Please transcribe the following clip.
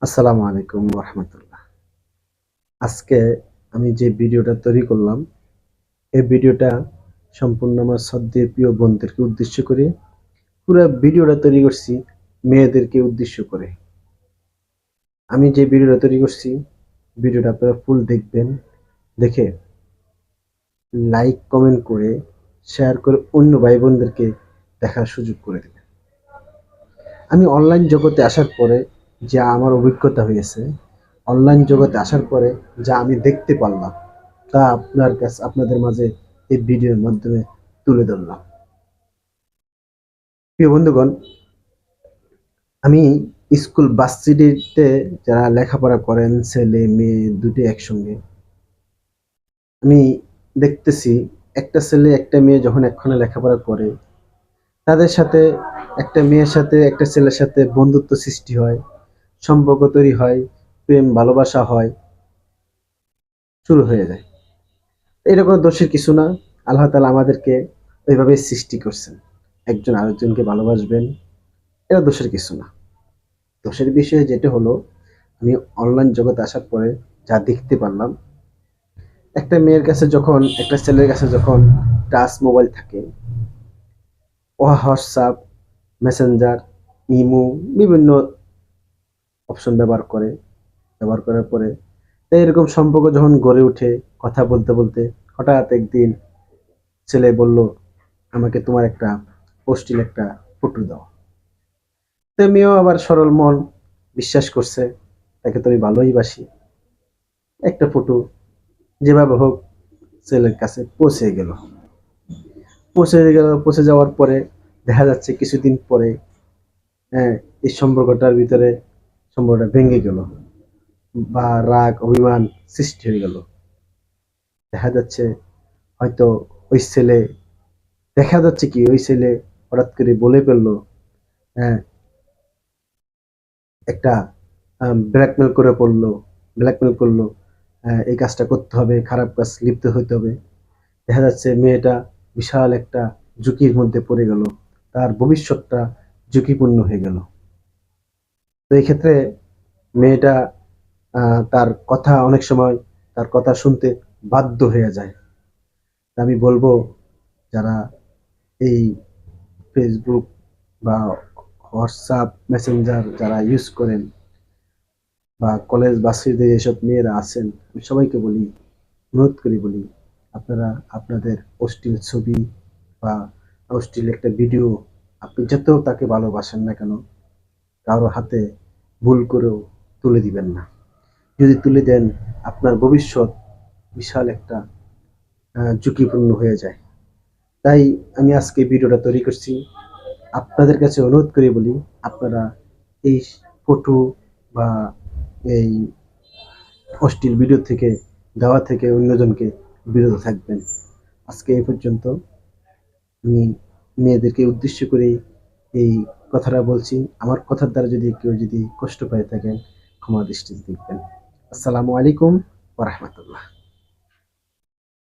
আসসালামু আলাইকুম রহমতুল্লাহ। আজকে আমি যে ভিডিওটা তৈরি করলাম, এই ভিডিওটা সম্পূর্ণ আমার শ্রদ্ধেয় প্রিয় বোনদেরকে উদ্দেশ্য করে। পুরো ভিডিওটা তৈরি করছি মেয়েদেরকে উদ্দেশ্য করে। আমি যে ভিডিওটা তৈরি করছি, ভিডিওটা আপনারা ফুল দেখবেন, দেখে লাইক কমেন্ট করে শেয়ার করে অন্য ভাই বোনদেরকে দেখার সুযোগ করে দেবেন। আমি অনলাইন জগতে আসার পরে যা আমার অভিজ্ঞতা হয়েছে, অনলাইন জগতে আসার পরে যা আমি দেখতে পারলাম, তা আপনাদের মাঝে এই ভিডিওর মাধ্যমে তুলে ধরলাম। প্রিয় বন্ধুগণ, আমি স্কুল ভার্সিটিতে যারা লেখাপড়া করেন, ছেলে মেয়ে দুটি একসঙ্গে, আমি দেখতেছি একটা ছেলে একটা মেয়ে যখন একখানে লেখাপড়া করে, তাদের সাথে একটা মেয়ের সাথে একটা ছেলের সাথে বন্ধুত্ব সৃষ্টি হয়, সম্পর্ক তৈরি হয়, প্রেম ভালোবাসা হয়, শুরু হয়ে যায়। এটা কোনো দোষের কিছু না। আল্লাহ তাআলা আমাদেরকে ওইভাবে সৃষ্টি করছেন, একজন আরেকজনকে ভালোবাসবেন, এটা দোষের কিছু না। দোষের বিষয় যেটা হলো, আমি অনলাইন জগতে আসার পরে যা দেখতে পারলাম, একটা মেয়ের কাছে যখন একটা ছেলের কাছে যখন টাচ মোবাইল থাকে, ও হোয়াটসঅ্যাপ, মেসেঞ্জার, ইমো, বিভিন্ন অপশন ব্যবহার করার পরে তো এরকম সম্পর্ক যখন গড়ে ওঠে, কথা বলতে বলতে হঠাৎ একদিন ছেলে বলল, আমাকে তোমার একটা অশ্লীল একটা ফটো দাও। তো মেয়েও আবার সরল মন, বিশ্বাস করছে তাকে তো আমি ভালোই বাসি। একটা ফটো যেভাবে হোক ছেলের কাছে পৌঁছে যাওয়ার পরে দেখা যাচ্ছে কিছুদিন পরে, হ্যাঁ, এই সম্পর্কটার ভিতরে সম্পর্কটা ভেঙে গেল বা রাগ অভিমান সৃষ্টি হয়ে গেল। দেখা যাচ্ছে হয়তো ওই ছেলে দেখা যাচ্ছে কি ওই ছেলে হঠাৎ করে বলে ফেললো, হ্যাঁ, একটা ব্ল্যাকমেল করলো, এই কাজটা করতে হবে, খারাপ কাজ লিপ্ত হতে হবে। দেখা যাচ্ছে মেয়েটা বিশাল একটা ঝুঁকির মধ্যে পড়ে গেল, তার ভবিষ্যৎটা ঝুঁকিপূর্ণ হয়ে গেল। তো এই ক্ষেত্রে মেয়েটা তার কথা অনেক সময় তার কথা শুনতে বাধ্য হয়ে যায়। আমি বলবো, যারা এই ফেসবুক বা হোয়াটসঅ্যাপ মেসেঞ্জার যারা ইউজ করেন, বা কলেজ ভার্সিটিতে যেসব মেয়েরা আছেন, আমি সবাইকে বলি, অনুরোধ করি বলি, আপনারা আপনাদের অশ্লীল ছবি বা অশ্লীল একটা ভিডিও, আপনি যত তাকে ভালোবাসেন না কেন, কারো হাতে ভুল করেও তুলে দিবেন না। যদি তুলে দেন, আপনার ভবিষ্যৎ বিশাল একটা ঝুঁকিপূর্ণ হয়ে যায়। তাই আমি আজকে ভিডিওটা তৈরি করছি। আপনাদের কাছে অনুরোধ করে বলি, আপনারা এই ফটো বা এই অশ্লীল ভিডিও থেকে, দেওয়া থেকে অন্যজনকে বিরত থাকবেন। আজকে এই পর্যন্ত। আমি মেয়েদেরকে উদ্দেশ্য করে এই কথাটা বলছি। আমার কথার দ্বারা যদি কেউ যদি কষ্ট পেয়ে থাকেন, ক্ষমা দৃষ্টিতে দেখবেন। আসসালামু আলাইকুম ওয়া রাহমাতুল্লাহ।